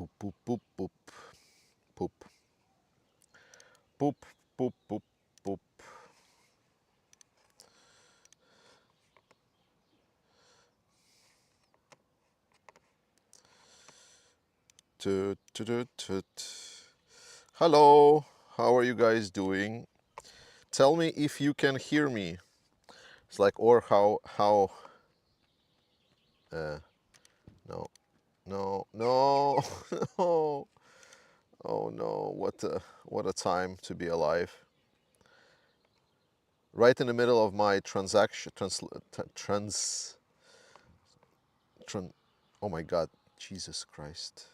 Poop, poop, poop, poop, poop. Poop, poop, poop, poop. Toot, toot, toot, toot. Hello, how are you guys doing? Tell me if you can hear me. It's like, or how, no, no, no, no. Oh no, what a time to be alive. Right in the middle of my transaction, oh my God, Jesus Christ.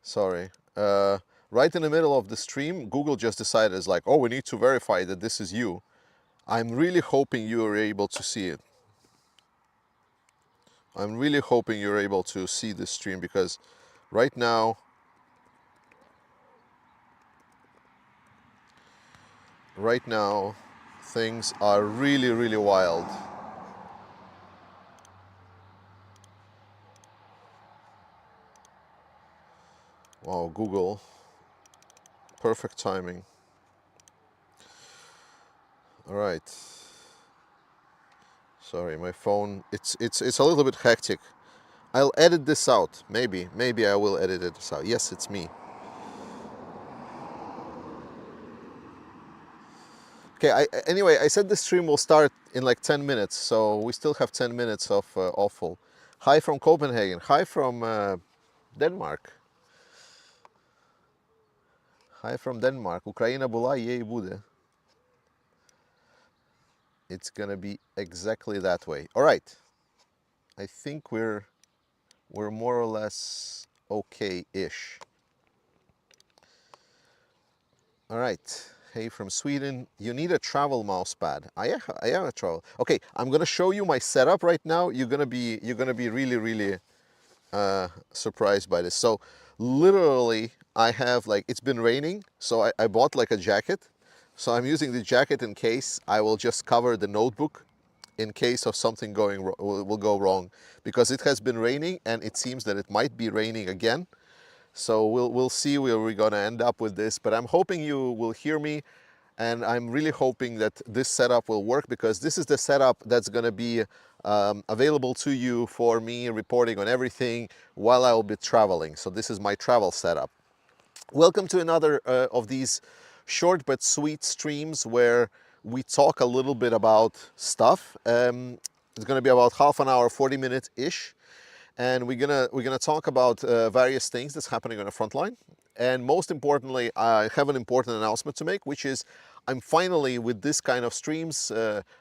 Sorry. Right in the middle of the stream, Google just decided, it's like, oh, we need to verify that this is you. I'm really hoping you are able to see it. I'm really hoping you're able to see this stream, because right now things are really wild. Wow, Google, perfect timing. All right. Sorry, my phone, it's a little bit hectic. I'll edit this out. Maybe I will edit this out. Yes, it's me. Okay, anyway, I said the stream will start in like 10 minutes, so we still have 10 minutes of awful. Hi from Copenhagen. Hi from Denmark. Hi from Denmark. Ukraina була, є і буде. It's gonna be exactly that way. All right. I think we're more or less okay-ish. All right. Hey from Sweden. You need a travel mouse pad. I have a travel. Okay, I'm gonna show you my setup right now. You're gonna be really surprised by this. So literally, I have, like, it's been raining, so I bought like a jacket. So I'm using the jacket in case I will just cover the notebook in case of something will go wrong, because it has been raining and it seems that it might be raining again. So we'll see where we're gonna end up with this, but I'm hoping you will hear me, and I'm really hoping that this setup will work, because this is the setup that's gonna be available to you for me reporting on everything while I will be traveling. So this is my travel setup. Welcome to another of these short but sweet streams where we talk a little bit about stuff. It's gonna be about half an hour, 40 minutes-ish. And we're gonna talk about various things that's happening on the front line. And most importantly, I have an important announcement to make, which is I'm finally, with this kind of streams,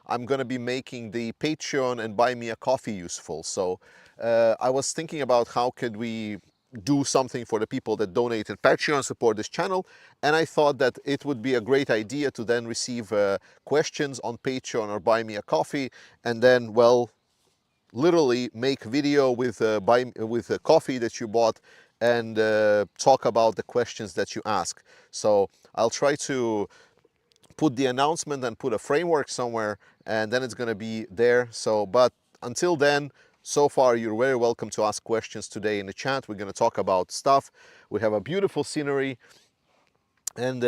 I'm gonna be making the Patreon and Buy Me a Coffee useful. So I was thinking about how could we do something for the people that donated Patreon, support this channel, and I thought that it would be a great idea to then receive questions on Patreon or Buy Me a Coffee, and then, well, literally make video with the coffee that you bought, and talk about the questions that you ask. So I'll try to put the announcement and put a framework somewhere, and then it's going to be there. So, but until then, so far you're very welcome to ask questions today in the chat. We're going to talk about stuff. We have a beautiful scenery, and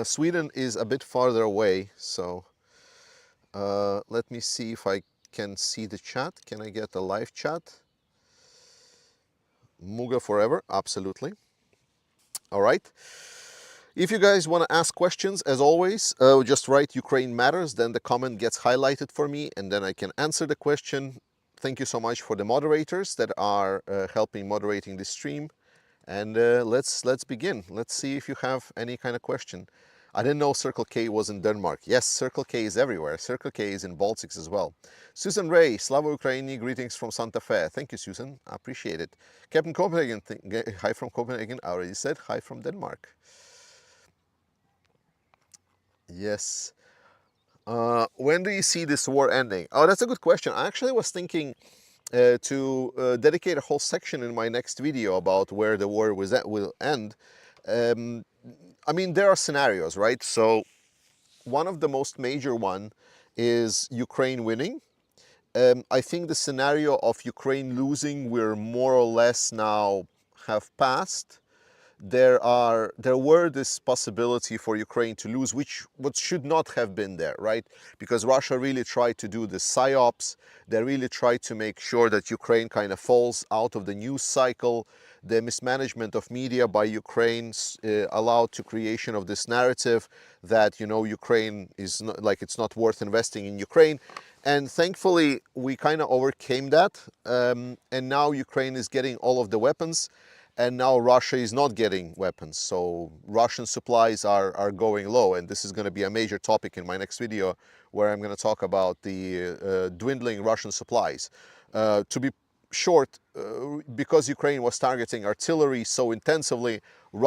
Sweden is a bit farther away, so let me see if I can see the chat. Can I get a live chat? Muga forever, absolutely. All right. If you guys want to ask questions, as always, just write Ukraine Matters, then the comment gets highlighted for me, and then I can answer the question. Thank you so much for the moderators that are helping moderating this stream. And let's begin. Let's see if you have any kind of question. I didn't know Circle K was in Denmark. Yes, Circle K is everywhere. Circle K is in Baltics as well. Susan Ray, Slava Ukraini, greetings from Santa Fe. Thank you, Susan. I appreciate it. Captain Copenhagen, hi from Copenhagen. I already said hi from Denmark. Yes. When do you see this war ending? Oh, that's a good question. I actually was thinking to dedicate a whole section in my next video about where the war will end. I mean, there are scenarios, right? So one of the most major one is Ukraine winning. I think the scenario of Ukraine losing, we're more or less now have passed, there were this possibility for Ukraine to lose, what should not have been there, right? Because Russia really tried to do the psyops. They really tried to make sure that Ukraine kind of falls out of the news cycle. The mismanagement of media by Ukraine allowed to creation of this narrative that, you know, Ukraine is not, like, it's not worth investing in Ukraine. And thankfully, we kind of overcame that. And now Ukraine is getting all of the weapons. And now Russia is not getting weapons. So Russian supplies are going low. And this is going to be a major topic in my next video, where I'm going to talk about the dwindling Russian supplies. To be short, because Ukraine was targeting artillery so intensively,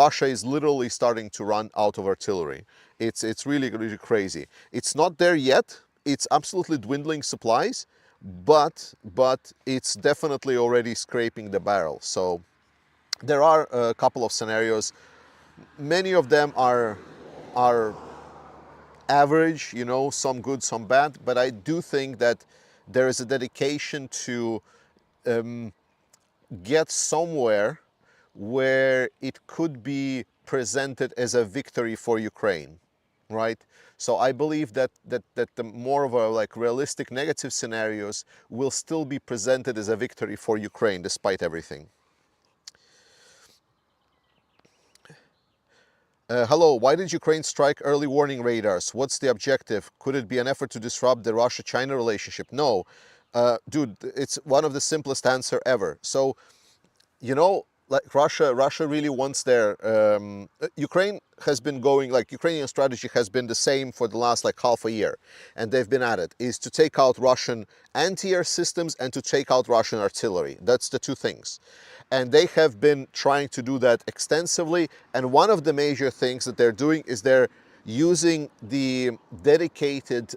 Russia is literally starting to run out of artillery. It's really, really crazy. It's not there yet. It's absolutely dwindling supplies, but it's definitely already scraping the barrel. So there are a couple of scenarios. Many of them are average, you know, some good, some bad. But I do think that there is a dedication to get somewhere where it could be presented as a victory for Ukraine, right? So I believe that the more of a like realistic negative scenarios will still be presented as a victory for Ukraine despite everything. Hello, why did Ukraine strike early warning radars? What's the objective? Could it be an effort to disrupt the Russia-China relationship? No. Dude, it's one of the simplest answer ever. So, you know, like Russia really wants their... Ukraine has been going, like Ukrainian strategy has been the same for the last like half a year. And they've been at it, is to take out Russian anti-air systems and to take out Russian artillery. That's the two things. And they have been trying to do that extensively. And one of the major things that they're doing is they're using the dedicated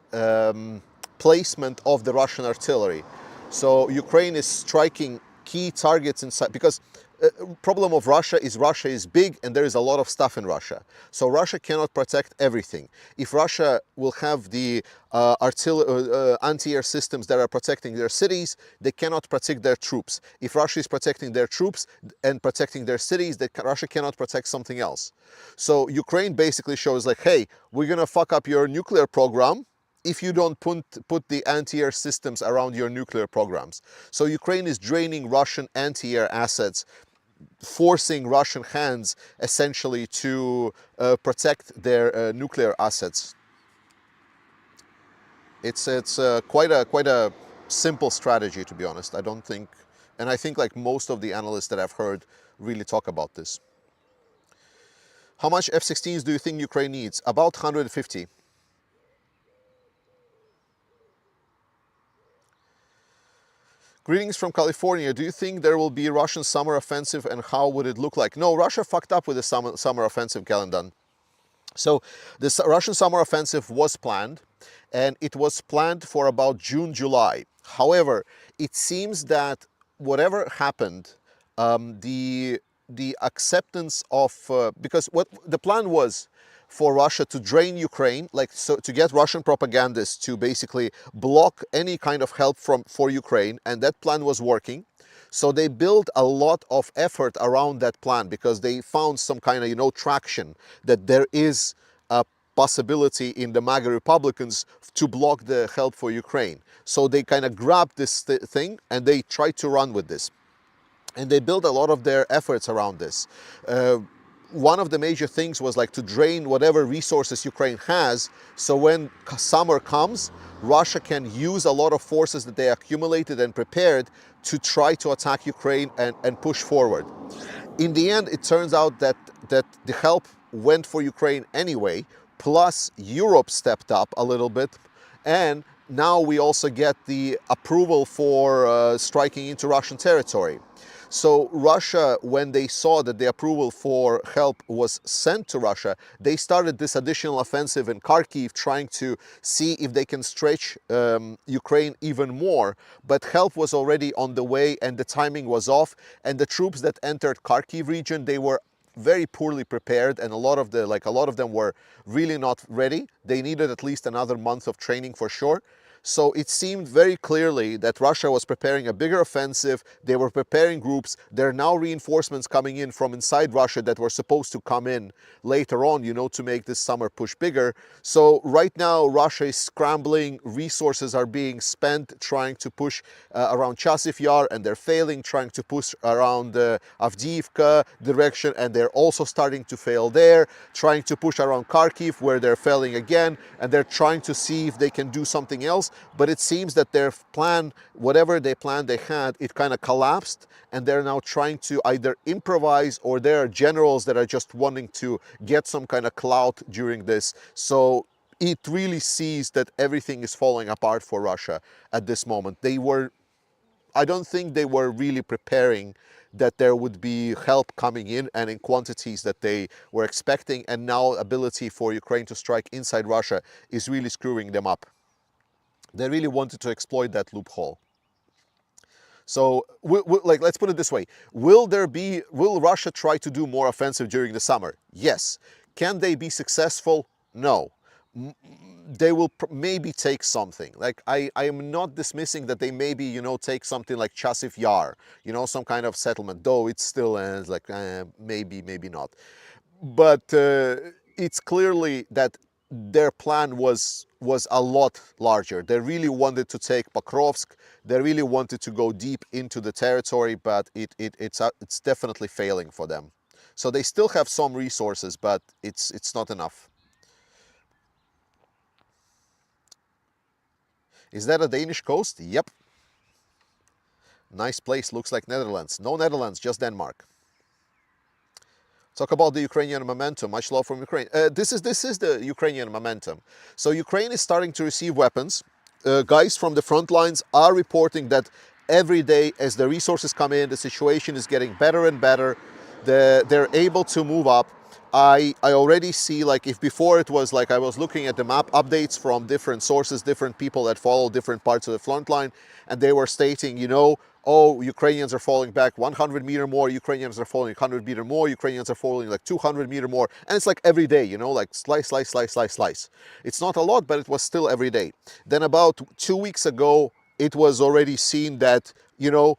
placement of the Russian artillery. So Ukraine is striking key targets inside, because problem of Russia is big and there is a lot of stuff in Russia. So Russia cannot protect everything. If Russia will have the anti-air systems that are protecting their cities, they cannot protect their troops. If Russia is protecting their troops and protecting their cities, Russia cannot protect something else. So Ukraine basically shows like, hey, we're gonna fuck up your nuclear program if you don't put the anti-air systems around your nuclear programs. So Ukraine is draining Russian anti-air assets, forcing Russian hands essentially to protect their nuclear assets. It's quite a simple strategy, to be honest. I don't think, and I think like most of the analysts that I've heard really talk about this. How much F-16s do you think Ukraine needs? About 150. Greetings from California. Do you think there will be a Russian summer offensive and how would it look like? No, Russia fucked up with the summer offensive, Galandan. So this Russian summer offensive was planned, and it was planned for about June, July. However, it seems that whatever happened, the acceptance of, because what the plan was for Russia to drain Ukraine, like so to get Russian propagandists to basically block any kind of help for Ukraine, and that plan was working. So they built a lot of effort around that plan because they found some kind of, you know, traction that there is a possibility in the MAGA Republicans to block the help for Ukraine. So they kind of grabbed this thing and they tried to run with this. And they built a lot of their efforts around this. One of the major things was like to drain whatever resources Ukraine has, so when summer comes, Russia can use a lot of forces that they accumulated and prepared to try to attack Ukraine and push forward. In the end, it turns out that the help went for Ukraine anyway, plus Europe stepped up a little bit, and now we also get the approval for striking into Russian territory. So Russia, when they saw that the approval for help was sent to Russia, they started this additional offensive in Kharkiv, trying to see if they can stretch Ukraine even more. But help was already on the way and the timing was off. And the troops that entered Kharkiv region, they were very poorly prepared, and a lot of them were really not ready. They needed at least another month of training for sure. So it seemed very clearly that Russia was preparing a bigger offensive. They were preparing groups. There are now reinforcements coming in from inside Russia that were supposed to come in later on, you know, to make this summer push bigger. So right now, Russia is scrambling. Resources are being spent trying to push around Chasiv Yar, and they're failing, trying to push around Avdiivka direction, and they're also starting to fail there, trying to push around Kharkiv, where they're failing again, and they're trying to see if they can do something else. But it seems that their plan, whatever they planned they had, it kind of collapsed, and they're now trying to either improvise, or there are generals that are just wanting to get some kind of clout during this. So it really sees that everything is falling apart for Russia at this moment. I don't think they were really preparing that there would be help coming in and in quantities that they were expecting, and now ability for Ukraine to strike inside Russia is really screwing them up. They really wanted to exploit that loophole. So, like, let's put it this way: will Russia try to do more offensive during the summer? Yes. Can they be successful? No. They will maybe take something. Like, I am not dismissing that they maybe, you know, take something like Chasiv Yar, you know, some kind of settlement, though it's still like maybe not. But it's clearly that their plan was a lot larger. They really wanted to take Pokrovsk. They really wanted to go deep into the territory, but it's definitely failing for them. So they still have some resources, but it's not enough. Is that a Danish coast? Yep. Nice place, looks like Netherlands. No Netherlands, just Denmark. Talk about the Ukrainian momentum. Much love from Ukraine. This is the Ukrainian momentum. So Ukraine is starting to receive weapons. Guys from the front lines are reporting that every day as the resources come in, the situation is getting better and better. They're able to move up. I already see, like, if before it was like I was looking at the map updates from different sources, different people that follow different parts of the front line, and they were stating, you know, oh, Ukrainians are falling back 100 meter more, Ukrainians are falling 100 meter more, Ukrainians are falling like 200 meter more. And it's like every day, you know, like slice, slice, slice, slice, slice. It's not a lot, but it was still every day. Then about 2 weeks ago, it was already seen that, you know,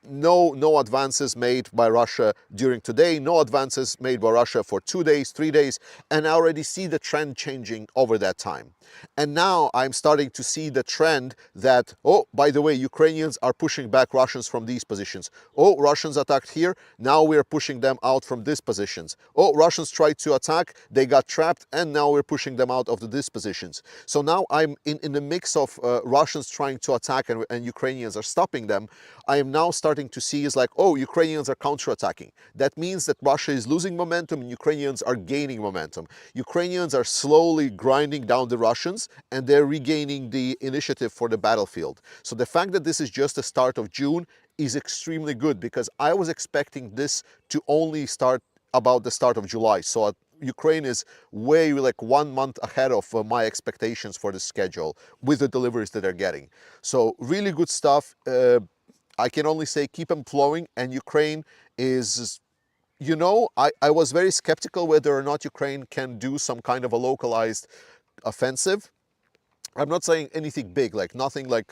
no advances made by Russia during today, no advances made by Russia for 2 days, 3 days, and I already see the trend changing over that time. And now I'm starting to see the trend that, oh, by the way, Ukrainians are pushing back Russians from these positions. Oh, Russians attacked here, now we're pushing them out from these positions. Oh, Russians tried to attack, they got trapped, and now we're pushing them out of these positions. So now I'm in the mix of Russians trying to attack and Ukrainians are stopping them. I am now starting to see is like, oh, Ukrainians are counterattacking. That means that Russia is losing momentum and Ukrainians are gaining momentum. Ukrainians are slowly grinding down the Russians and they're regaining the initiative for the battlefield. So the fact that this is just the start of June is extremely good, because I was expecting this to only start about the start of July. So Ukraine is way like 1 month ahead of my expectations for the schedule with the deliveries that they're getting. So really good stuff. I can only say keep them flowing, and Ukraine is, you know, I was very skeptical whether or not Ukraine can do some kind of a localized offensive. I'm not saying anything big, like nothing like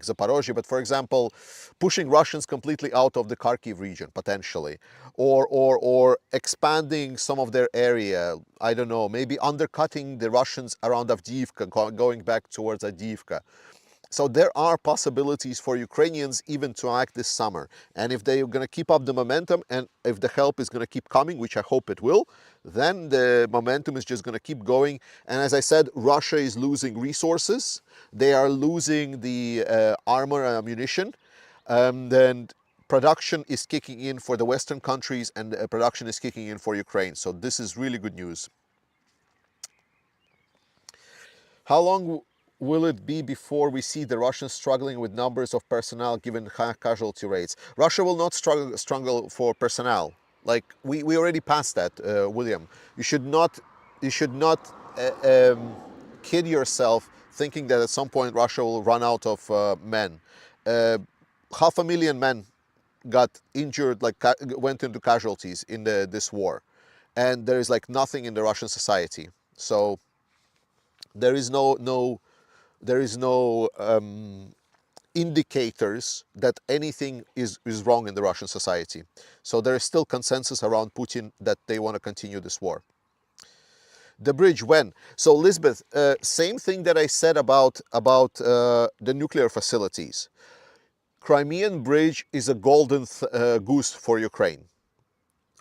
Zaporozhye, but for example, pushing Russians completely out of the Kharkiv region potentially, or expanding some of their area. I don't know, maybe undercutting the Russians around Avdiivka, going back towards Avdiivka. So there are possibilities for Ukrainians even to act this summer. And if they're going to keep up the momentum, and if the help is going to keep coming, which I hope it will, then the momentum is just going to keep going. And as I said, Russia is losing resources. They are losing the armor and ammunition. Then production is kicking in for the Western countries, and production is kicking in for Ukraine. So this is really good news. How long will it be before we see the Russians struggling with numbers of personnel given high casualty rates? Russia will not struggle for personnel. Like we already passed that, William. You should not kid yourself thinking that at some point Russia will run out of men. 500,000 men got injured, like went into casualties in this war, and there is like nothing in the Russian society. So there is no indicators that anything is wrong in the Russian society. So there is still consensus around Putin that they want to continue this war. The bridge, when? So Lisbeth, same thing that I said about the nuclear facilities. Crimean bridge is a golden goose for Ukraine.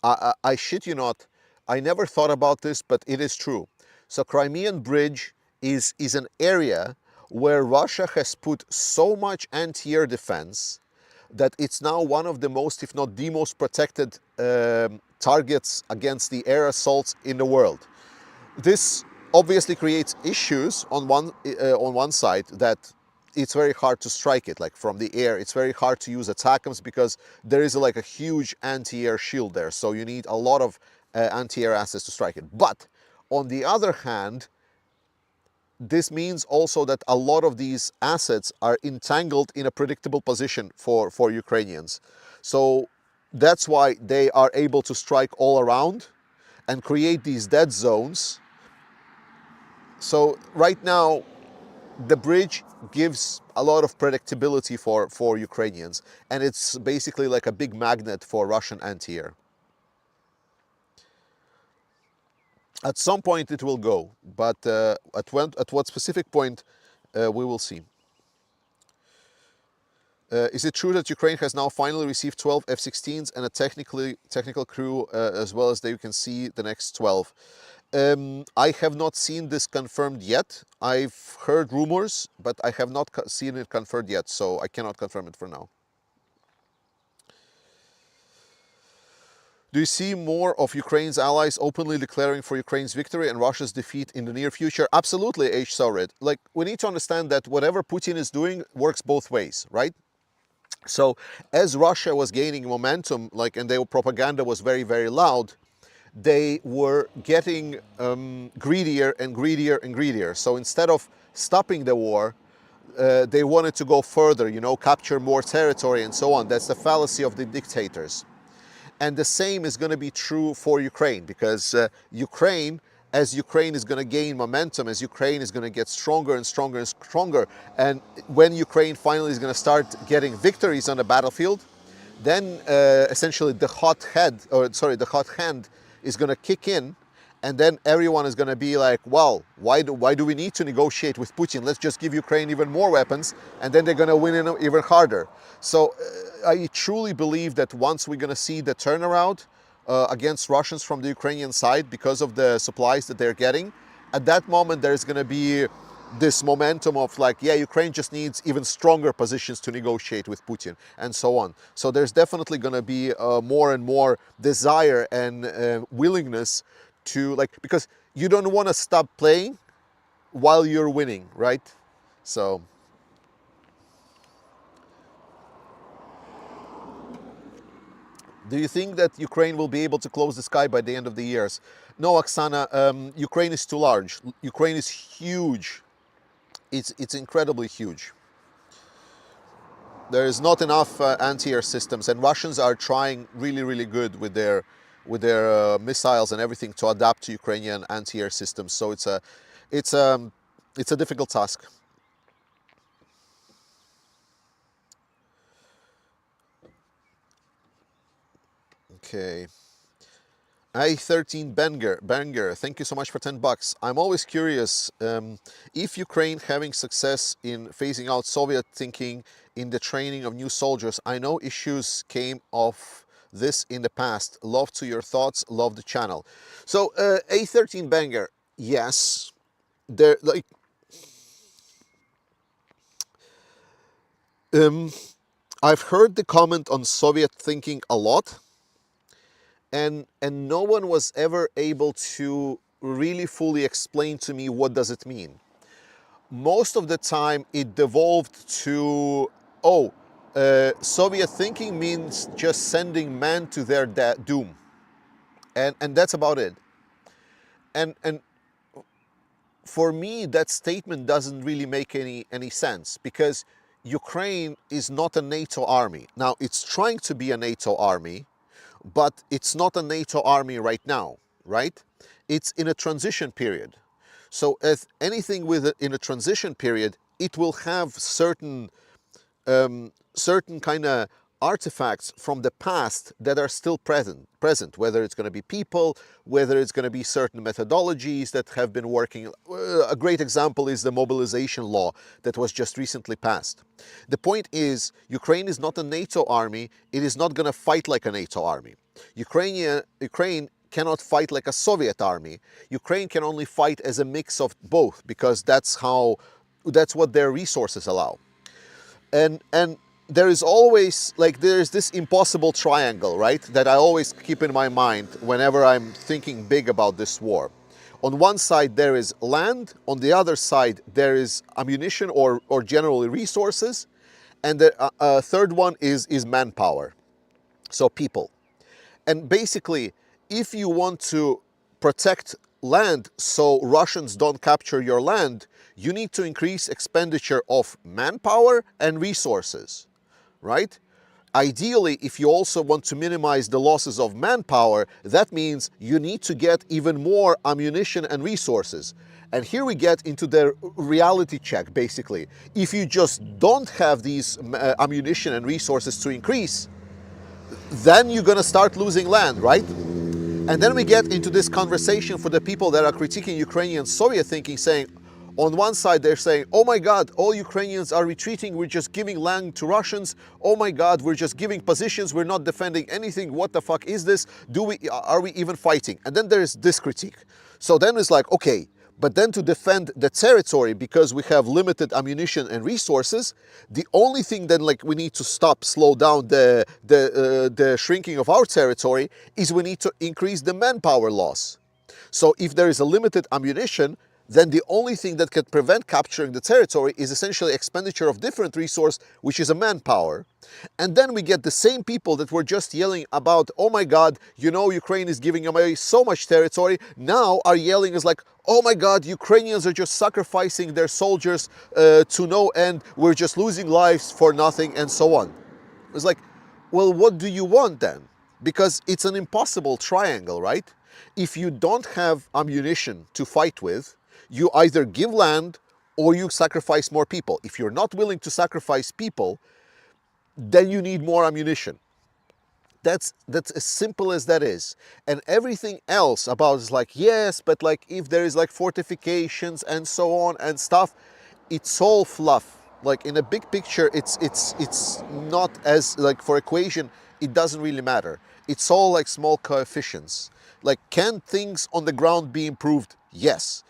I shit you not, I never thought about this, but it is true. So Crimean bridge is an area where Russia has put so much anti-air defense that it's now one of the most, if not the most protected targets against the air assaults in the world. This obviously creates issues on one side, that it's very hard to strike it, like from the air. It's very hard to use ATACMS because there is like a huge anti-air shield there. So you need a lot of anti-air assets to strike it. But on the other hand, this means also that a lot of these assets are entangled in a predictable position for Ukrainians. So that's why they are able to strike all around and create these dead zones. So right now, the bridge gives a lot of predictability for Ukrainians, and it's basically like a big magnet for Russian anti-air. At some point it will go, but at what specific point, we will see. Is it true that Ukraine has now finally received 12 F-16s and a technical crew, as well as they can see the next 12? I have not seen this confirmed yet. I've heard rumors, but I have not seen it confirmed yet, so I cannot confirm it for now. Do you see more of Ukraine's allies openly declaring for Ukraine's victory and Russia's defeat in the near future? Absolutely, H. Saurid. Like, we need to understand that whatever Putin is doing works both ways, right? So as Russia was gaining momentum, and their propaganda was very, very loud, they were getting greedier and greedier and greedier. So instead of stopping the war, they wanted to go further, capture more territory and so on. That's the fallacy of the dictators. And the same is going to be true for Ukraine, because as Ukraine is going to gain momentum, as Ukraine is going to get stronger and stronger and stronger, and when Ukraine finally is going to start getting victories on the battlefield, then essentially the hot hand is going to kick in, and then everyone is going to be like, well, why do we need to negotiate with Putin? Let's just give Ukraine even more weapons, and then they're going to win even harder. So I truly believe that once we're going to see the turnaround against Russians from the Ukrainian side because of the supplies that they're getting, at that moment there's going to be this momentum of Ukraine just needs even stronger positions to negotiate with Putin and so on. So there's definitely going to be more and more desire and willingness to, because you don't want to stop playing while you're winning, right? So do you think that Ukraine will be able to close the sky by the end of the years? No, Oksana, Ukraine is too large. Ukraine is huge. It's incredibly huge. There is not enough anti-air systems, and Russians are trying really, really good with their missiles and everything to adapt to Ukrainian anti-air systems. So it's a difficult task. Okay. I13 Banger, thank you so much for 10 bucks. I'm always curious if Ukraine having success in phasing out Soviet thinking in the training of new soldiers. I know issues came of this in the past. Love to your thoughts, love the channel. So A13 Banger, yes, there I've heard the comment on Soviet thinking a lot. And no one was ever able to really fully explain to me what does it mean. Most of the time it devolved to, Soviet thinking means just sending men to their doom. And that's about it. And for me, that statement doesn't really make any sense, because Ukraine is not a NATO army. Now, it's trying to be a NATO army, but it's not a NATO army right now, right? It's in a transition period. So as anything in a transition period, it will have certain kind of artifacts from the past that are still present, whether it's going to be people, whether it's going to be certain methodologies that have been working. A great example is the mobilization law that was just recently passed. The point is, Ukraine is not a NATO army. It is not going to fight like a NATO army. Ukraine cannot fight like a Soviet army. Ukraine can only fight as a mix of both, because that's what their resources allow. And there is always, like, there's this impossible triangle, right, that I always keep in my mind whenever I'm thinking big about this war. On one side there is land, on the other side there is ammunition or generally resources, and the third one is manpower, so people. And basically, if you want to protect land so Russians don't capture your land, you need to increase expenditure of manpower and resources, right? Ideally, if you also want to minimize the losses of manpower, that means you need to get even more ammunition and resources. And here we get into the reality check, basically. If you just don't have these ammunition and resources to increase, then you're going to start losing land, right? And then we get into this conversation for the people that are critiquing Ukrainian Soviet thinking, saying, on one side they're saying, oh my God, all Ukrainians are retreating, we're just giving land to Russians, oh my God, we're just giving positions, we're not defending anything, what the fuck is this? Are we even fighting? And then there's this critique. So then it's like, okay, but then to defend the territory, because we have limited ammunition and resources, the only thing then, like, we need to slow down the shrinking of our territory is we need to increase the manpower loss. So if there is a limited ammunition, then the only thing that can prevent capturing the territory is essentially expenditure of different resource, which is a manpower. And then we get the same people that were just yelling about, oh my God, you know, Ukraine is giving away so much territory, now are yelling is like, oh my God, Ukrainians are just sacrificing their soldiers to no end, we're just losing lives for nothing, and so on. It's like, well, what do you want then? Because it's an impossible triangle, right? If you don't have ammunition to fight with, you either give land or you sacrifice more people. If you're not willing to sacrifice people, then you need more ammunition. That's as simple as that is. And everything else about is like, yes, but like if there is like fortifications and so on and stuff, it's all fluff. Like in a big picture, it's not as, like, for equation, it doesn't really matter. It's all like small coefficients. Like, can things on the ground be improved? Yes.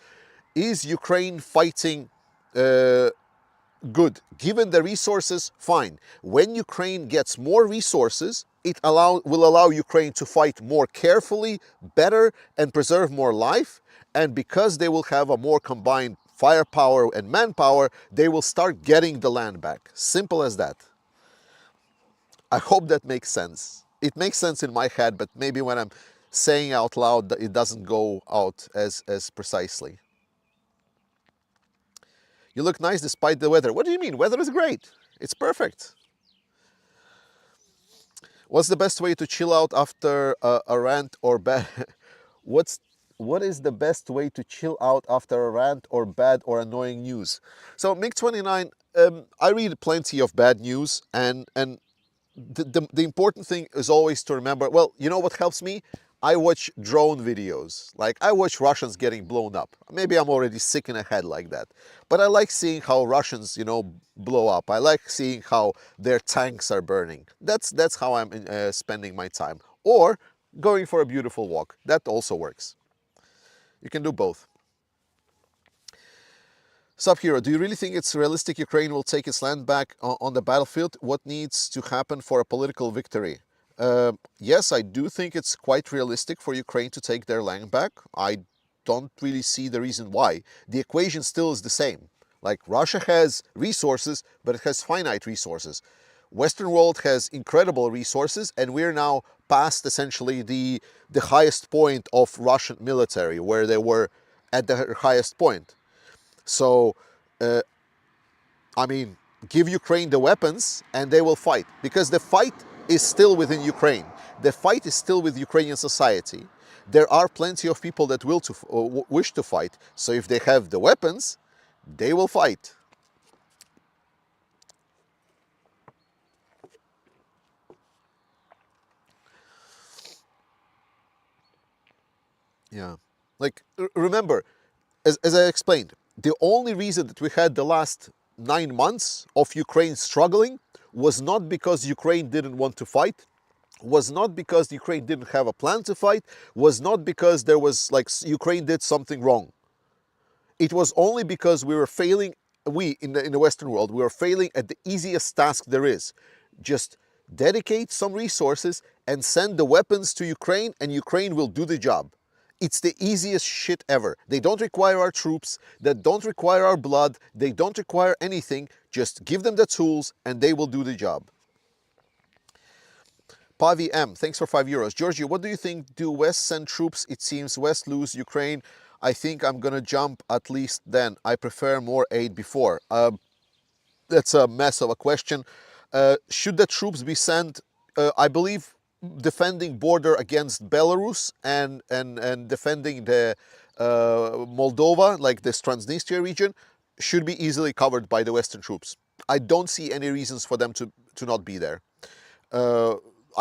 Is Ukraine fighting good? Given the resources, fine. When Ukraine gets more resources, it will allow Ukraine to fight more carefully, better, and preserve more life. And because they will have a more combined firepower and manpower, they will start getting the land back. Simple as that. I hope that makes sense. It makes sense in my head, but maybe when I'm saying out loud, it doesn't go out as precisely. You look nice despite the weather. What do you mean? Weather is great. It's perfect. What's the best way to chill out after a rant or bad? What is the best way to chill out after a rant or bad or annoying news? So MiG-29, I read plenty of bad news, and the important thing is always to remember, well, you know what helps me? I watch drone videos. Like, I watch Russians getting blown up. Maybe I'm already sick in the head like that. But I like seeing how Russians, you know, blow up. I like seeing how their tanks are burning. That's how I'm spending my time. Or going for a beautiful walk. That also works. You can do both. Sub-Hero, do you really think it's realistic Ukraine will take its land back on the battlefield? What needs to happen for a political victory? Yes, I do think it's quite realistic for Ukraine to take their land back. I don't really see the reason why. The equation still is the same. Like, Russia has resources, but it has finite resources. Western world has incredible resources, and we're now past essentially the highest point of Russian military, where they were at the highest point. So, I mean, give Ukraine the weapons and they will fight, because the fight is still within Ukraine. The fight is still with Ukrainian society. There are plenty of people that wish to fight. So if they have the weapons, they will fight. Yeah. Like, remember, as I explained, the only reason that we had the last 9 months of Ukraine struggling was not because Ukraine didn't want to fight, was not because Ukraine didn't have a plan to fight, was not because there was like Ukraine did something wrong. It was only because we were failing, we in the Western world, we were failing at the easiest task there is. Just dedicate some resources and send the weapons to Ukraine, and Ukraine will do the job. It's the easiest shit ever. They don't require our troops, they don't require our blood, they don't require anything. Just give them the tools and they will do the job. Pavi M, thanks for €5. Georgie, what do you think? Do West send troops? It seems West lose Ukraine. I think I'm gonna jump at least then. I prefer more aid before. That's a mess of a question. Should the troops be sent? I believe defending border against Belarus and defending the Moldova, like this Transnistria region, should be easily covered by the Western troops. I don't see any reasons for them to not be there.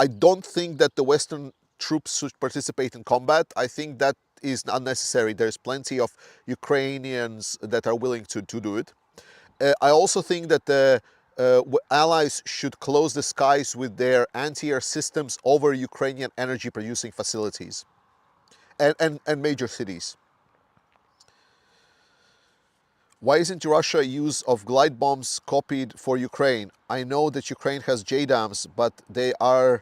I don't think that the Western troops should participate in combat. I think that is unnecessary. There's plenty of Ukrainians that are willing to do it. I also think that the allies should close the skies with their anti-air systems over Ukrainian energy producing facilities and major cities. Why isn't Russia use of glide bombs copied for Ukraine? I know that Ukraine has JDAMs, but they are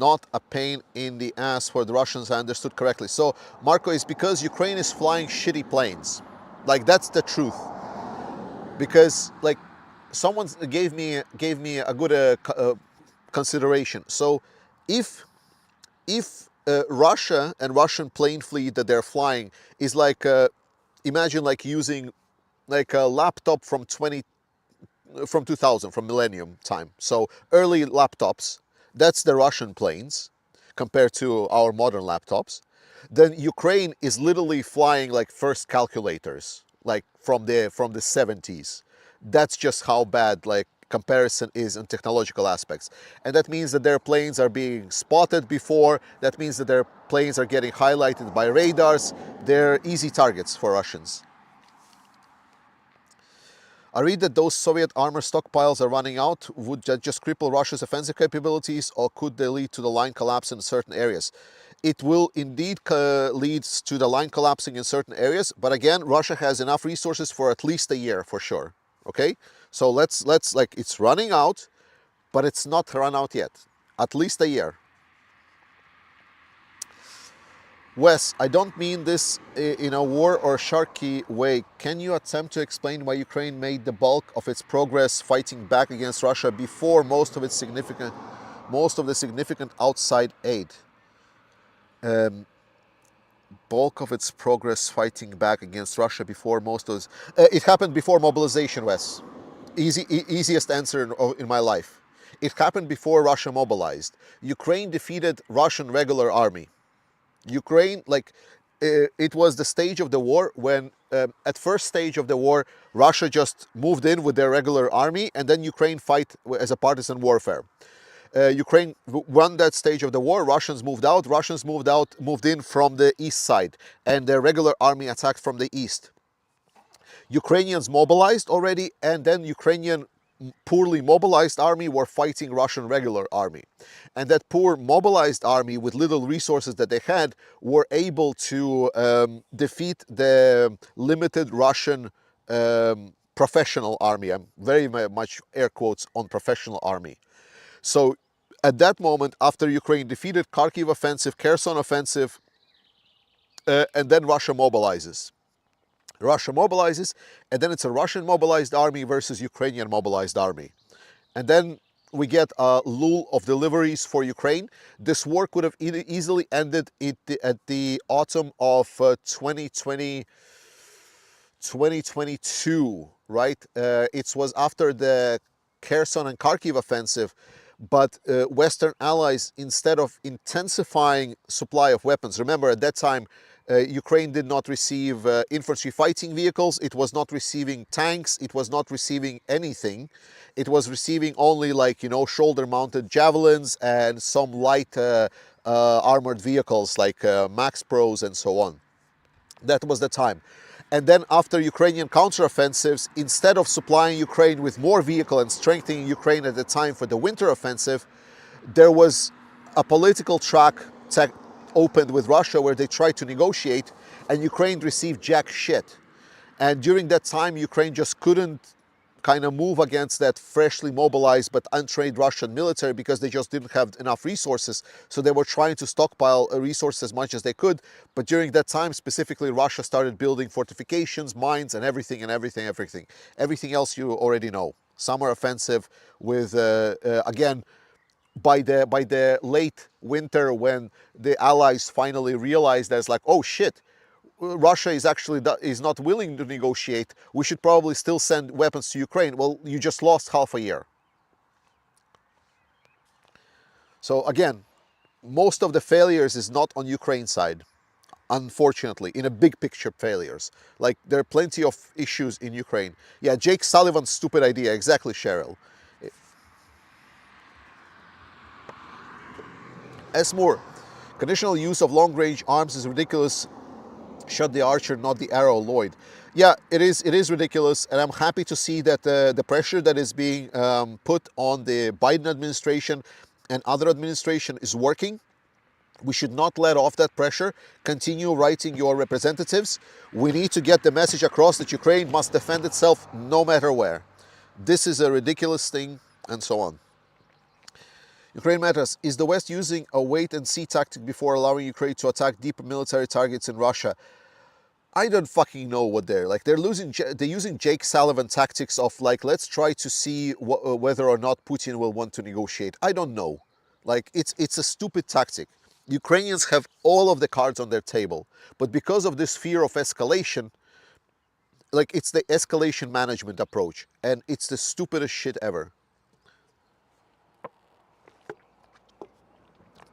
not a pain in the ass for the Russians, I understood correctly. So, Marco, it's because Ukraine is flying shitty planes. Like, that's the truth. Because, like, someone gave me a good consideration. So, if Russia and Russian plane fleet that they're flying is like, imagine like using like a laptop from 2000, from millennium time. So early laptops, that's the Russian planes compared to our modern laptops. Then Ukraine is literally flying like first calculators, like from the 70s. That's just how bad like comparison is in technological aspects. And that means that their planes are being spotted before, that means that their planes are getting highlighted by radars. They're easy targets for Russians. I read that those Soviet armor stockpiles are running out. Would that just cripple Russia's offensive capabilities, or could they lead to the line collapse in certain areas? It will indeed lead to the line collapsing in certain areas, but again, Russia has enough resources for at least a year for sure. Okay, so let's like, it's running out, but it's not run out yet. At least a year. Wes, I don't mean this in a war or sharky way. Can you attempt to explain why Ukraine made the bulk of its progress fighting back against Russia before most of the significant outside aid? Bulk of its progress fighting back against Russia before most of this. It happened before mobilization, Wes. Easiest answer in my life. It happened before Russia mobilized. Ukraine defeated Russian regular army. Ukraine, like, it was the stage of the war when, at first stage of the war, Russia just moved in with their regular army, and then Ukraine fight as a partisan warfare. Ukraine won that stage of the war. Russians moved in from the east side, and their regular army attacked from the east. Ukrainians mobilized already, and then Ukrainian poorly mobilized army were fighting Russian regular army. And that poor mobilized army with little resources that they had were able to defeat the limited Russian professional army. I'm very much air quotes on professional army. So at that moment, after Ukraine defeated Kharkiv offensive, Kherson offensive, and then Russia mobilizes. And then it's a Russian mobilized army versus Ukrainian mobilized army. And then we get a lull of deliveries for Ukraine. This war could have easily ended at the autumn of 2022, right? It was after the Kherson and Kharkiv offensive, but Western allies, instead of intensifying supply of weapons, remember at that time, Ukraine did not receive infantry fighting vehicles, it was not receiving tanks, it was not receiving anything. It was receiving only, like, shoulder-mounted javelins and some light armored vehicles like Max Pros and so on. That was the time. And then after Ukrainian counteroffensives, instead of supplying Ukraine with more vehicle and strengthening Ukraine at the time for the winter offensive, there was a political track opened with Russia where they tried to negotiate, and Ukraine received jack shit. And during that time, Ukraine just couldn't kind of move against that freshly mobilized but untrained Russian military because they just didn't have enough resources. So they were trying to stockpile resources as much as they could. But during that time, specifically, Russia started building fortifications, mines, and everything. Everything else you already know. Summer offensive with, again, by the late winter, when the Allies finally realized that it's like, oh shit, Russia is not willing to negotiate, we should probably still send weapons to Ukraine. Well, you just lost half a year. So again, most of the failures is not on Ukraine's side, unfortunately, in a big picture failures. Like, there are plenty of issues in Ukraine. Yeah, Jake Sullivan's stupid idea, exactly, Cheryl. S. Moore, conditional use of long-range arms is ridiculous. Shot the archer, not the arrow, Lloyd. Yeah, it is ridiculous, and I'm happy to see that the pressure that is being put on the Biden administration and other administration is working. We should not let off that pressure. Continue writing your representatives. We need to get the message across that Ukraine must defend itself no matter where. This is a ridiculous thing, and so on. Ukraine matters. Is the West using a wait-and-see tactic before allowing Ukraine to attack deeper military targets in Russia? I don't fucking know what they're like. They're using Jake Sullivan tactics of like, let's try to see whether or not Putin will want to negotiate. I don't know. Like, it's a stupid tactic. Ukrainians have all of the cards on their table, but because of this fear of escalation, like, it's the escalation management approach, and it's the stupidest shit ever.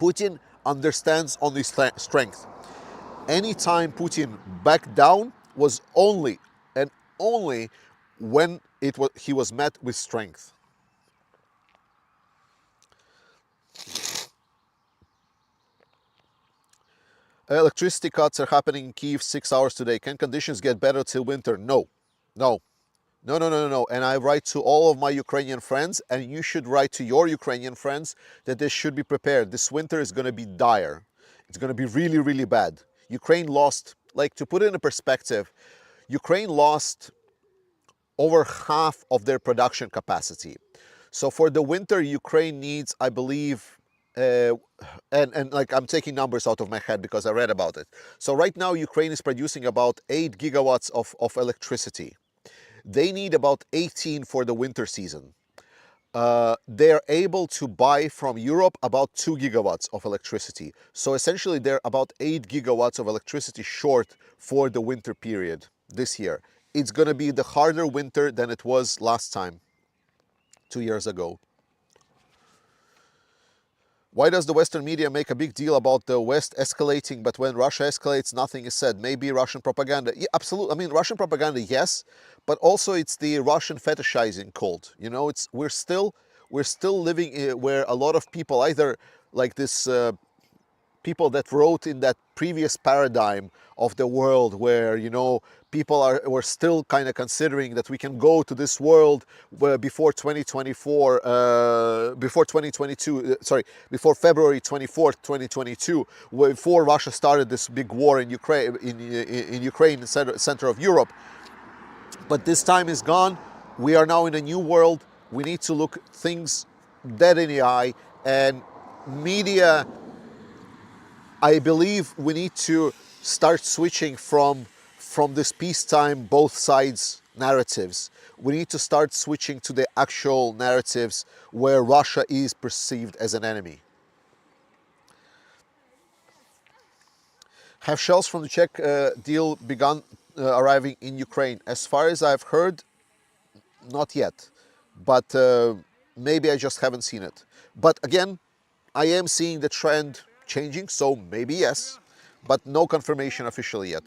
Putin understands only strength. Anytime Putin backed down was only and only when he was met with strength. Electricity cuts are happening in Kyiv 6 hours today. Can conditions get better till winter? No. And I write to all of my Ukrainian friends, and you should write to your Ukrainian friends that they should be prepared. This winter is going to be dire. It's going to be really, really bad. Ukraine lost, like, to put it in perspective, Ukraine lost over half of their production capacity. So for the winter, Ukraine needs, I believe, and like, I'm taking numbers out of my head because I read about it. So right now, Ukraine is producing about 8 gigawatts of electricity. They need about 18 for the winter season. They're able to buy from Europe about 2 gigawatts of electricity. So essentially, they're about 8 gigawatts of electricity short for the winter period this year. It's going to be the harder winter than it was last time, 2 years ago. Why does the Western media make a big deal about the West escalating, but when Russia escalates, nothing is said? Maybe Russian propaganda. Yeah, absolutely. I mean, Russian propaganda, yes, but also it's the Russian fetishizing cult. You know, we're still living where a lot of people, either like this people that wrote in that previous paradigm of the world where, you know, people were still kind of considering that we can go to this world where before 2024, before 2022, before February 24th, 2022, before Russia started this big war in Ukraine, in Ukraine, center of Europe. But this time is gone. We are now in a new world. We need to look things dead in the eye, and media, I believe we need to start switching from this peacetime both sides narratives. We need to start switching to the actual narratives where Russia is perceived as an enemy. Have shells from the Czech deal begun arriving in Ukraine? As far as I've heard, not yet. But maybe I just haven't seen it. But again, I am seeing the trend changing, so maybe yes, but no confirmation officially yet.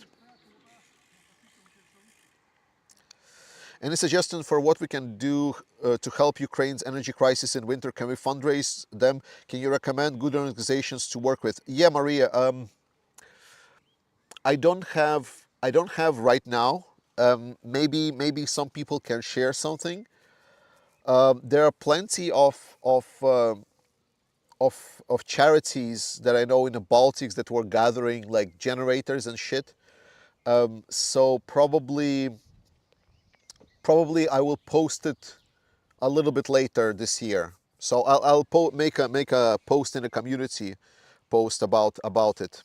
Any suggestion for what we can do to help Ukraine's energy crisis in winter? Can we fundraise them? Can you recommend good organizations to work with? Yeah, Maria, I don't have I don't have right now. Maybe some people can share something. There are plenty of charities that I know in the Baltics that were gathering like generators and shit. So probably I will post it a little bit later this year. So I'll make a post in the community post about it.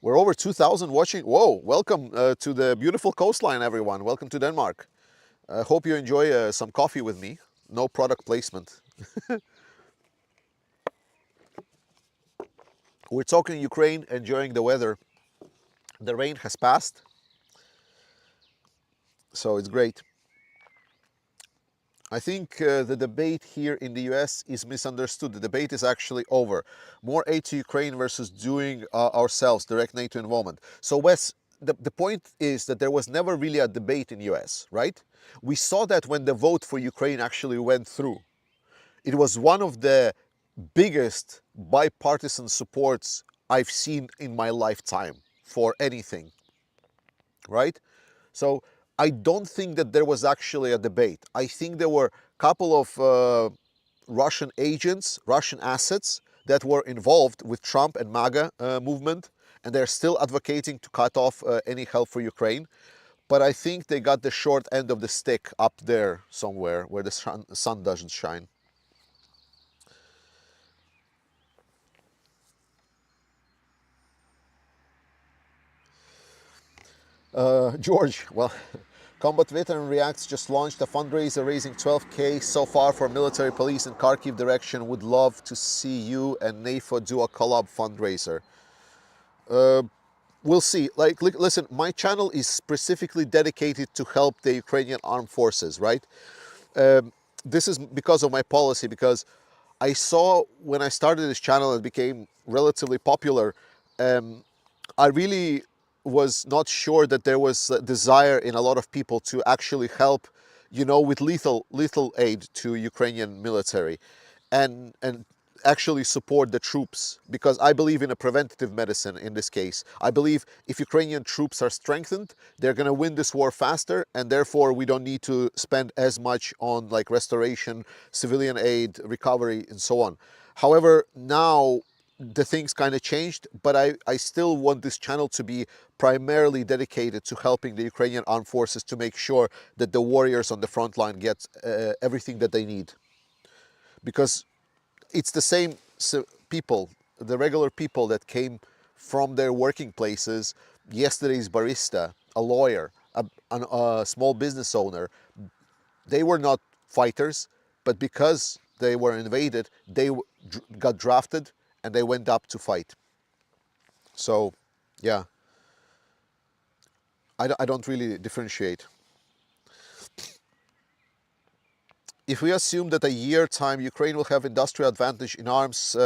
We're over 2,000 watching. Whoa! Welcome to the beautiful coastline, everyone. Welcome to Denmark. I hope you enjoy some coffee with me. No product placement. We're talking Ukraine, enjoying the weather. The rain has passed, so it's great. I think the debate here in the US is misunderstood. The debate is actually over. More aid to Ukraine versus doing ourselves, direct NATO involvement. So Wes, the point is that there was never really a debate in US, right? We saw that when the vote for Ukraine actually went through. It was one of the biggest bipartisan supports I've seen in my lifetime for anything, right? So I don't think that there was actually a debate. I think there were a couple of Russian agents, Russian assets that were involved with Trump and MAGA movement, and they're still advocating to cut off any help for Ukraine. But I think they got the short end of the stick up there somewhere where the sun doesn't shine. George, well, Combat Veteran Reacts just launched a fundraiser raising 12K so far for military police in Kharkiv direction. Would love to see you and NATO do a collab fundraiser. We'll see. Like, listen, my channel is specifically dedicated to help the Ukrainian armed forces, right? This is because of my policy, because I saw when I started this channel and became relatively popular, I really was not sure that there was a desire in a lot of people to actually help, with lethal aid to Ukrainian military, and actually support the troops, because I believe in a preventative medicine in this case. I believe if Ukrainian troops are strengthened, they're going to win this war faster, and therefore we don't need to spend as much on like restoration, civilian aid, recovery, and so on. However, now the things kind of changed, but I still want this channel to be primarily dedicated to helping the Ukrainian armed forces to make sure that the warriors on the front line get everything that they need. Because it's the same people, the regular people that came from their working places, yesterday's barista, a lawyer, a small business owner. They were not fighters, but because they were invaded, they got drafted and they went up to fight. So, yeah, I don't really differentiate. If we assume that a year time Ukraine will have industrial advantage in arms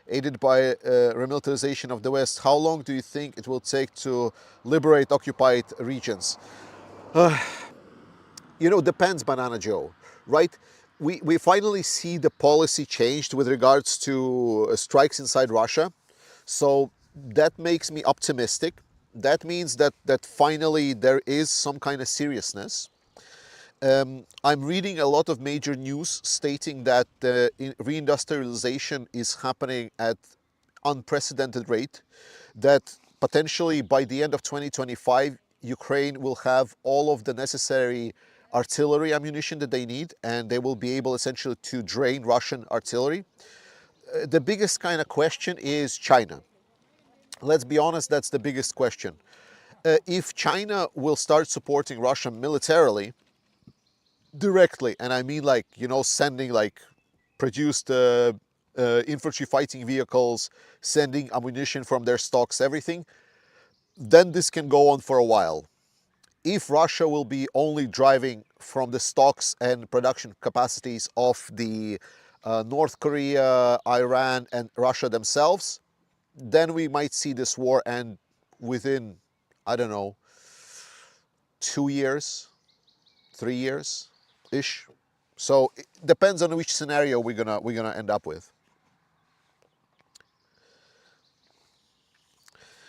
aided by remilitarization of the West, how long do you think it will take to liberate occupied regions? Depends, Banana Joe, right? We finally see the policy changed with regards to strikes inside Russia. So that makes me optimistic. That means that finally there is some kind of seriousness. I'm reading a lot of major news stating that reindustrialization is happening at unprecedented rate, that potentially by the end of 2025, Ukraine will have all of the necessary artillery ammunition that they need, and they will be able essentially to drain Russian artillery. The biggest kind of question is China. Let's be honest, that's the biggest question. If China will start supporting Russia militarily, directly, and I mean like, sending like produced infantry fighting vehicles, sending ammunition from their stocks, everything, then this can go on for a while. If Russia will be only driving from the stocks and production capacities of the North Korea, Iran, and Russia themselves, then we might see this war end within, I don't know, 2 years, 3 years ish. So it depends on which scenario we're gonna end up with.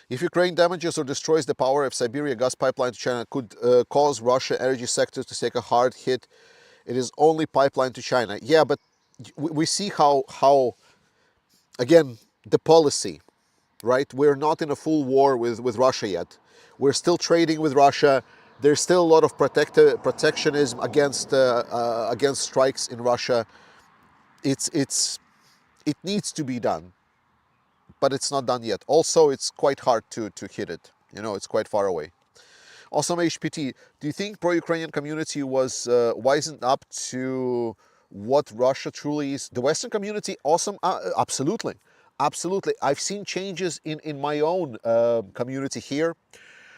If Ukraine damages or destroys the power of Siberia gas pipeline to China, could cause Russia energy sector to take a hard hit. It is only pipeline to China. Yeah, but we see how again, the policy, right? We're not in a full war with Russia yet. We're still trading with Russia. There's still a lot of protectionism against strikes in Russia. It needs to be done, but it's not done yet. Also, it's quite hard to hit it. You know, it's quite far away. Awesome HPT, do you think pro-Ukrainian community was wisened up to what Russia truly is? The Western community, awesome, absolutely. Absolutely. I've seen changes in my own community here.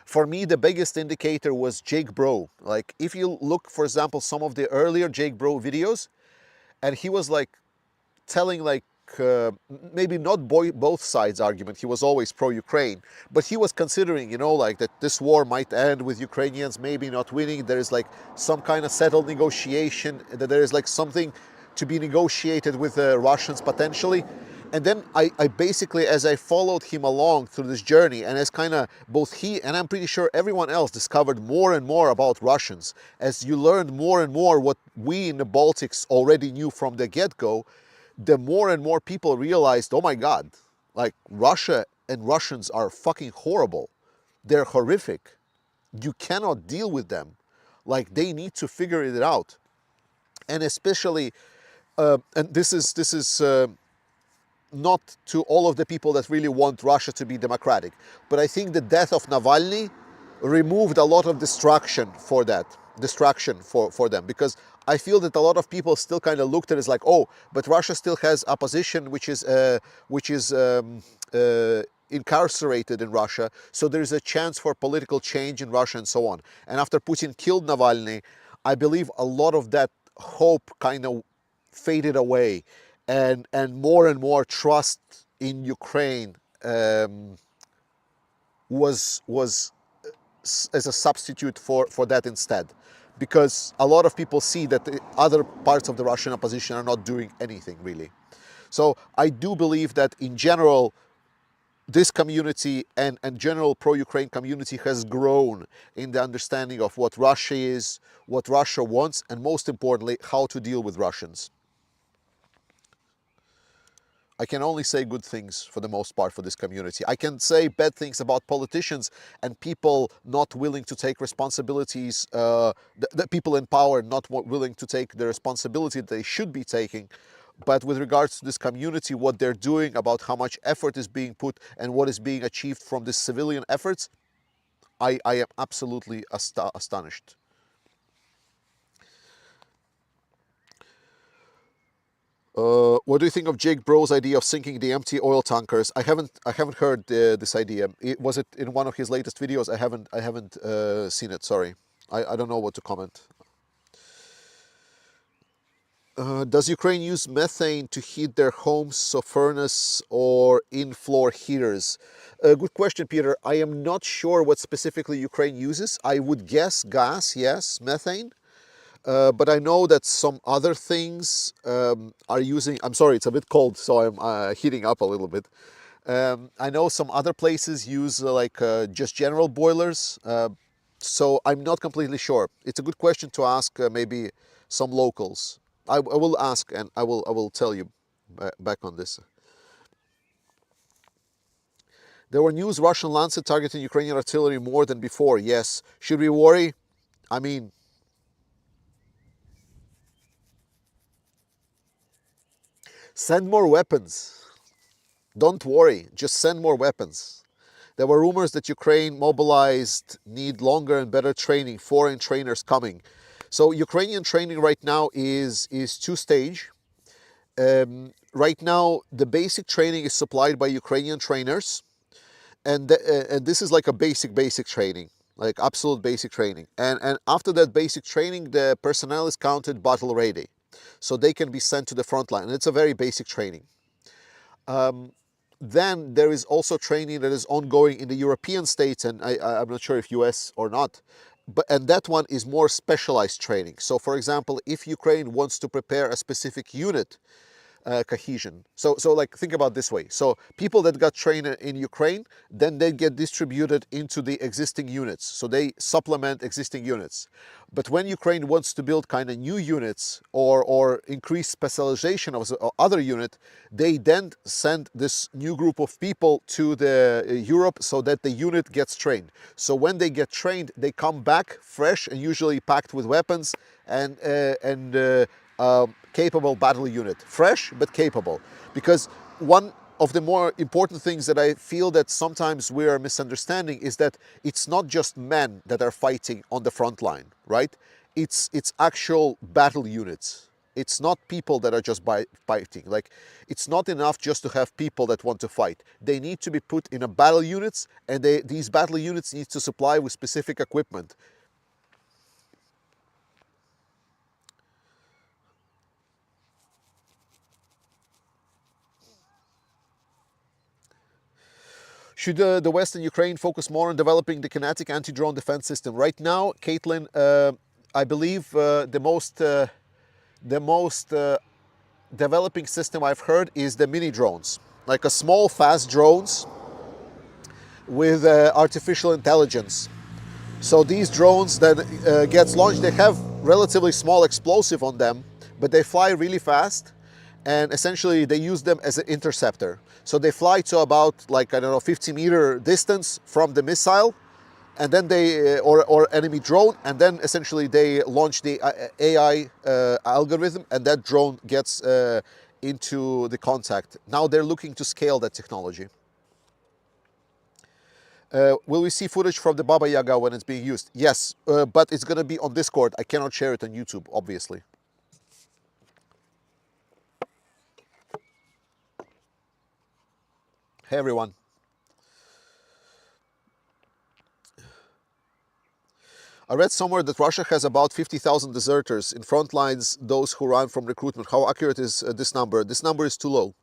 For me, the biggest indicator was Jake Bro. Like, if you look, for example, some of the earlier Jake Bro videos, and he was like telling like maybe not both sides argument. He was always pro-Ukraine, but he was considering, you know, like that this war might end with Ukrainians maybe not winning. There is like some kind of settled negotiation, that there is like something to be negotiated with the Russians potentially. And then I basically, as I followed him along through this journey, and as kind of both he and I'm pretty sure everyone else discovered more and more about Russians, as you learned more and more what we in the Baltics already knew from the get-go, the more and more people realized, oh my God, like Russia and Russians are fucking horrible. They're horrific. You cannot deal with them. Like, they need to figure it out. And especially, and this is not to all of the people that really want Russia to be democratic, but I think the death of Navalny removed a lot of distraction for them, because I feel that a lot of people still kind of looked at it as like, oh, but Russia still has opposition which is incarcerated in Russia, so there's a chance for political change in Russia and so on. And after Putin killed Navalny, I believe a lot of that hope kind of faded away, and more trust in Ukraine was as a substitute for that instead, because a lot of people see that the other parts of the Russian opposition are not doing anything really. So I do believe that in general, this community and general pro-Ukraine community has grown in the understanding of what Russia is, what Russia wants, and most importantly, how to deal with Russians. I can only say good things for the most part for this community. I can say bad things about politicians and people not willing to take responsibilities, the people in power not willing to take the responsibility they should be taking. But with regards to this community, what they're doing, about how much effort is being put and what is being achieved from these civilian efforts, I am absolutely astonished. What do you think of Jake Bro's idea of sinking the empty oil tankers? I haven't heard this idea. Was it in one of his latest videos? I haven't seen it. Sorry, I don't know what to comment. Does Ukraine use methane to heat their homes, so furnace or in-floor heaters? Good question, Peter. I am not sure what specifically Ukraine uses. I would guess gas, yes, methane. But I know that some other things are using, I'm sorry, it's a bit cold, so I'm heating up a little bit. I know some other places use just general boilers, so I'm not completely sure. It's a good question to ask maybe some locals. I will ask, and I will tell you back on this. There were news Russian Lancet targeting Ukrainian artillery more than before. Yes. Should we worry? I mean, send more weapons. Don't worry, just send more weapons. There were rumors that Ukraine mobilized need longer and better training, foreign trainers coming. So Ukrainian training right now is two-stage. Right now, the basic training is supplied by Ukrainian trainers. And this is like a basic training, like absolute basic training. And after that basic training, the personnel is counted battle ready. So they can be sent to the front line. And it's a very basic training. Then there is also training that is ongoing in the European states, and I'm not sure if US or not, and that one is more specialized training. So for example, if Ukraine wants to prepare a specific unit cohesion. So like think about this way. So people that got trained in Ukraine, then they get distributed into the existing units. So they supplement existing units. But when Ukraine wants to build kind of new units or increase specialization of other unit, they then send this new group of people to the Europe so that the unit gets trained. So when they get trained, they come back fresh and usually packed with weapons and capable battle unit. Fresh but capable. Because one of the more important things that I feel that sometimes we are misunderstanding is that it's not just men that are fighting on the front line, right? It's actual battle units. It's not people that are just fighting. Like, it's not enough just to have people that want to fight. They need to be put in a battle units, and these battle units need to supply with specific equipment. Should the West and Ukraine focus more on developing the kinetic anti-drone defense system? Right now, Caitlin, I believe the most developing system I've heard is the mini drones, like a small, fast drones with artificial intelligence. So these drones that gets launched, they have relatively small explosive on them, but they fly really fast, and essentially they use them as an interceptor. So they fly to about, like, I don't know, 50-meter distance from the missile, and then they or enemy drone, and then essentially they launch the AI algorithm, and that drone gets into the contact. Now they're looking to scale that technology. Will we see footage from the Baba Yaga when it's being used? Yes, but it's going to be on Discord. I cannot share it on YouTube, obviously. Hey, everyone. I read somewhere that Russia has about 50,000 deserters in front lines, those who run from recruitment. How accurate is this number? This number is too low.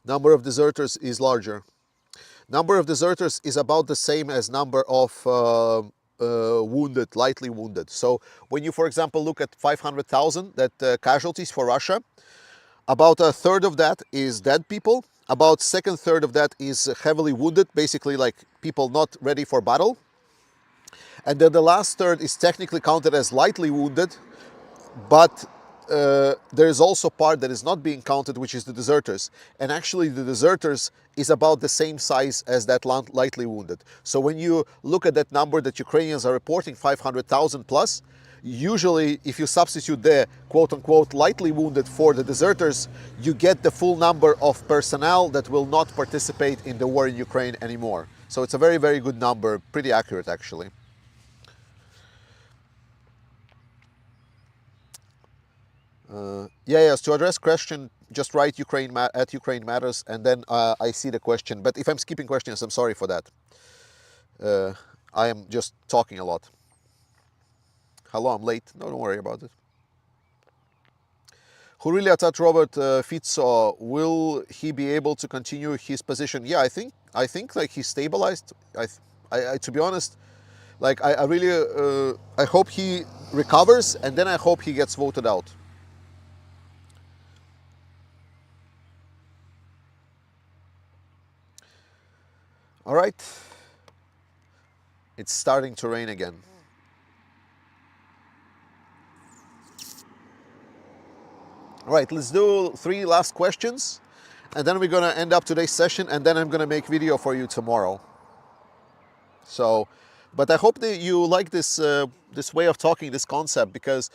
Number of deserters is larger. Number of deserters is about the same as number of wounded, lightly wounded. So when you, for example, look at 500,000 that casualties for Russia, about a third of that is dead people. About second third of that is heavily wounded, basically like people not ready for battle. And then the last third is technically counted as lightly wounded, but there is also part that is not being counted, which is the deserters. And actually the deserters is about the same size as that lightly wounded. So when you look at that number that Ukrainians are reporting, 500,000 plus, usually if you substitute the quote-unquote lightly wounded for the deserters, you get the full number of personnel that will not participate in the war in Ukraine anymore. So it's a very, very good number, pretty accurate actually. Yes, to address question, just write Ukraine at Ukraine Matters, and then I see the question. But if I'm skipping questions, I'm sorry for that. I am just talking a lot. Hello, I'm late. No, don't worry about it. Who really attacked Robert Fico? Will he be able to continue his position? Yeah, I think like he stabilized. To be honest, like I really I hope he recovers, and then I hope he gets voted out. All right, it's starting to rain again. All right, let's do 3 last questions, and then we're gonna end up today's session, and then I'm gonna make video for you tomorrow. So, but I hope that you like this this way of talking, this concept, because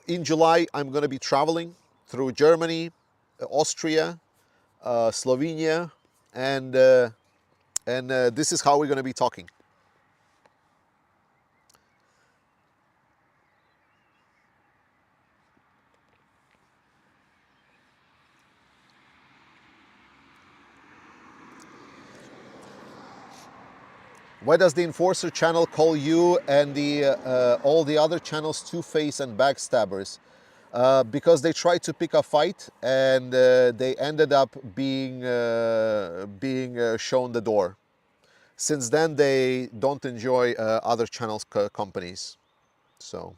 in July I'm gonna be traveling through Germany, Austria, Slovenia, and this is how we're gonna be talking. Why does the Enforcer channel call you and all the other channels two-face and backstabbers? Because they tried to pick a fight, and they ended up being shown the door. Since then, they don't enjoy other channels companies. So.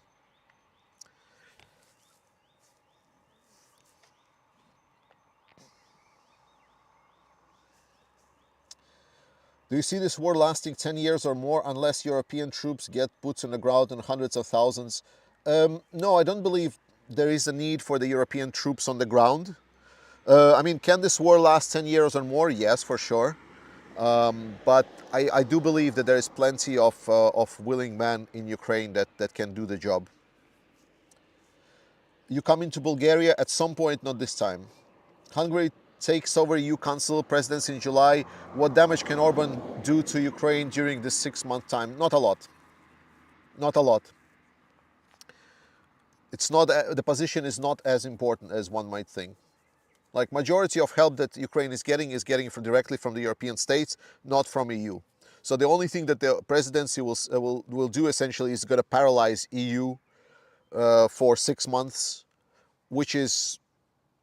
Do you see this war lasting 10 years or more unless European troops get boots on the ground in hundreds of thousands? No, I don't believe there is a need for the European troops on the ground. I mean, can this war last 10 years or more? Yes, for sure. But I do believe that there is plenty of willing men in Ukraine that can do the job. You come into Bulgaria at some point, not this time. Hungary takes over EU Council presidency in July. What damage can Orban do to Ukraine during this 6-month time? Not a lot. Not a lot. It's not, the position is not as important as one might think. Like, majority of help that Ukraine is getting directly from the European states, not from EU. So the only thing that the presidency will do essentially is going to paralyze EU for 6 months, which is,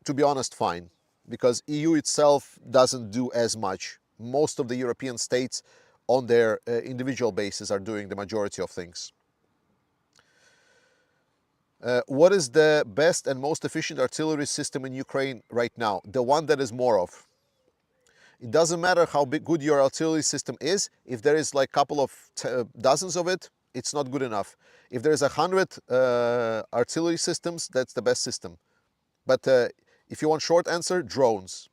to be honest, fine, because EU itself doesn't do as much. Most of the European states on their individual basis are doing the majority of things. What is the best and most efficient artillery system in Ukraine right now? The one that is more of. It doesn't matter how good your artillery system is. If there is like a couple of dozens of it, it's not good enough. If there is 100 artillery systems, that's the best system. But if you want short answer, drones.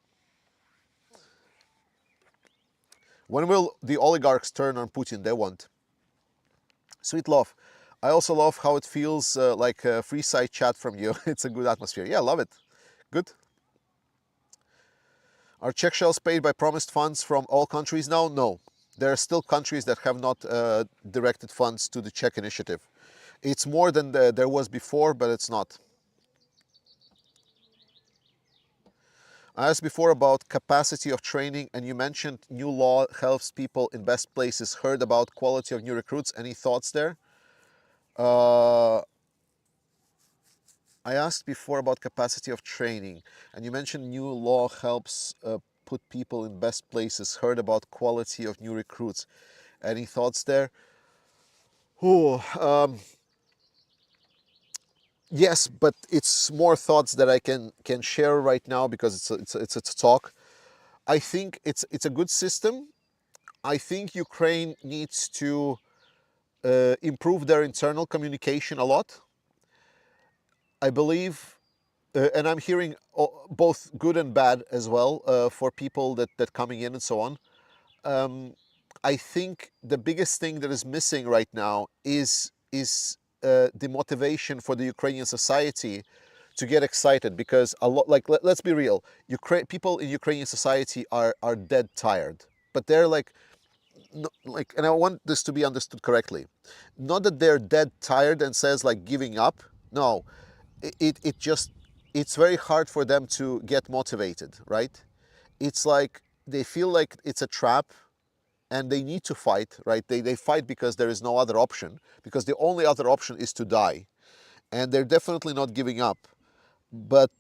When will the oligarchs turn on Putin? They won't. Sweet love. I also love how it feels like a free side chat from you. It's a good atmosphere. Yeah, love it. Good. Are Czech shells paid by promised funds from all countries now? No. There are still countries that have not directed funds to the Czech initiative. It's more than there was before, but it's not. I asked before about capacity of training, and you mentioned new law helps people in best places. Heard about quality of new recruits. Any thoughts there? I asked before about capacity of training, and you mentioned new law helps put people in best places. Heard about quality of new recruits. Any thoughts there? Yes, but it's more thoughts that I can share right now because it's a talk. I think it's a good system. I think Ukraine needs to improve their internal communication a lot. I believe, and I'm hearing both good and bad as well for people that coming in and so on. I think the biggest thing that is missing right now is the motivation for the Ukrainian society to get excited, because a lot, like, let's be real, people in Ukrainian society are dead tired, but they're like, no, like, and I want this to be understood correctly, not that they're dead tired and says like giving up. No, it just, it's very hard for them to get motivated, right? It's like they feel like it's a trap and they need to fight, right? They fight because there is no other option, because the only other option is to die, and they're definitely not giving up. But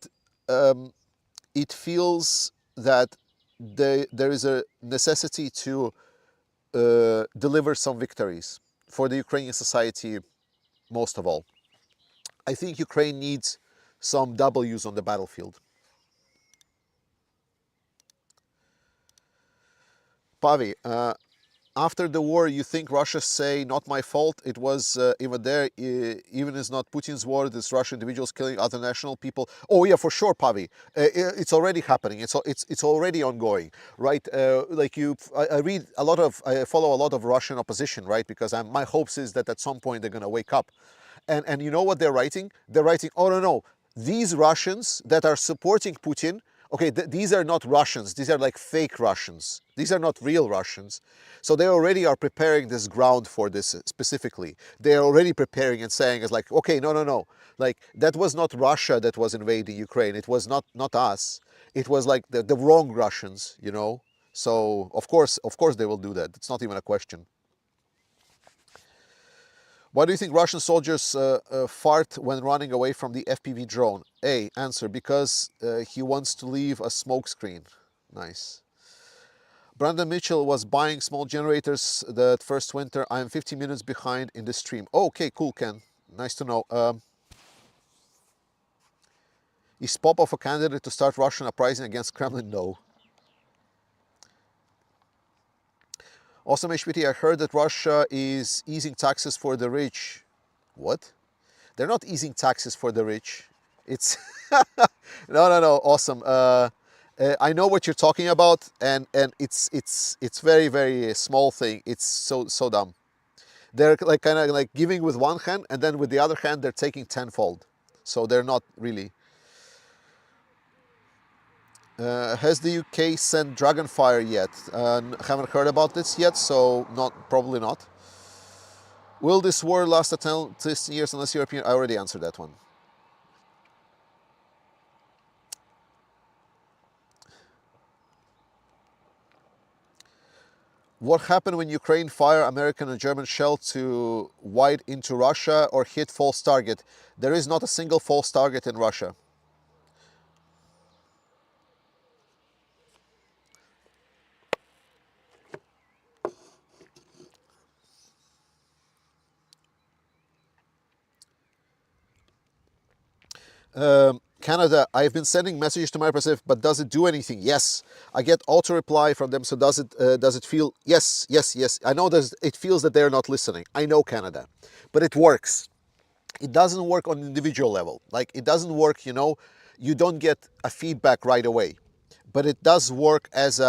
it feels that there is a necessity to deliver some victories for the Ukrainian society most of all. I think Ukraine needs some W's on the battlefield. Pavi, after the war, you think Russia say, not my fault, it was even there, even it's not Putin's war, this Russian individuals killing other national people? Oh yeah, for sure, Pavi. It's already happening, it's already ongoing, right? Like I follow a lot of Russian opposition, right? Because my hopes is that at some point they're gonna wake up. And you know what they're writing? They're writing, oh no, these Russians that are supporting Putin, okay, these are not Russians, these are like fake Russians. These are not real Russians. So they already are preparing this ground for this specifically. They are already preparing and saying, it's like, okay, no. Like, that was not Russia that was invading Ukraine. It was not us. It was like the wrong Russians, you know? So of course they will do that. It's not even a question. Why do you think Russian soldiers fart when running away from the FPV drone? A, answer, because he wants to leave a smoke screen. Nice. Brandon Mitchell was buying small generators that first winter. I am 15 minutes behind in the stream. Oh, okay, cool, Ken. Nice to know. Is Popov a candidate to start Russian uprising against Kremlin? No. Awesome HPT, I heard that Russia is easing taxes for the rich. What? They're not easing taxes for the rich. It's no. Awesome. I know what you're talking about, and it's very small thing. It's so dumb. They're like kind of like giving with one hand, and then with the other hand they're taking tenfold. So they're not really. Has the UK sent Dragonfire yet? Haven't heard about this yet, so probably not. Will this war last 10 years unless European? I already answered that one. What happened when Ukraine fire American and German shell to wide into Russia or hit false target? There is not a single false target in Russia. Canada, I've been sending messages to my representative, but does it do anything? Yes, I get auto reply from them. So does it feel? Yes. I know it feels that they're not listening. I know, Canada, but it works. It doesn't work on individual level. Like it doesn't work. You don't get a feedback right away, but it does work as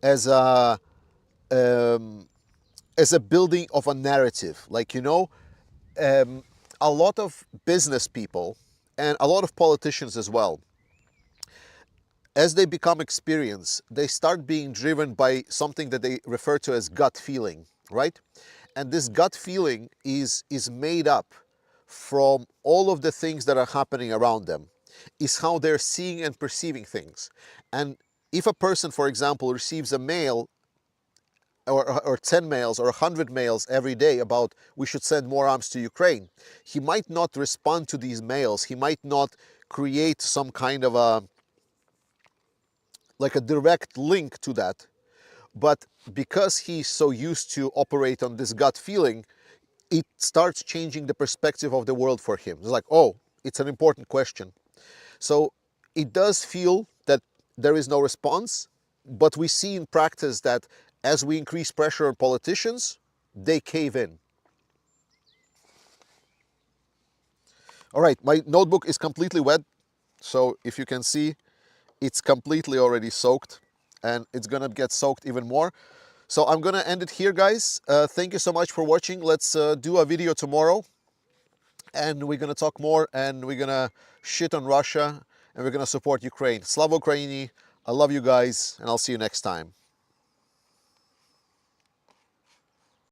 as a um, as a building of a narrative. Like a lot of business people and a lot of politicians as well, as they become experienced, they start being driven by something that they refer to as gut feeling, right? And this gut feeling is made up from all of the things that are happening around them, is how they're seeing and perceiving things. And if a person, for example, receives a mail or 10 mails or 100 mails every day about we should send more arms to Ukraine, he might not respond to these mails. He might not create some kind of a direct link to that. But because he's so used to operate on this gut feeling, it starts changing the perspective of the world for him. It's like, oh, it's an important question. So it does feel that there is no response, but we see in practice that as we increase pressure on politicians, they cave in. All right, my notebook is completely wet. So if you can see, it's completely already soaked, and it's gonna get soaked even more. So I'm gonna end it here, guys. Thank you so much for watching. Let's do a video tomorrow, and we're gonna talk more, and we're gonna shit on Russia, and we're gonna support Ukraine. Slava Ukraini. I love you guys, and I'll see you next time.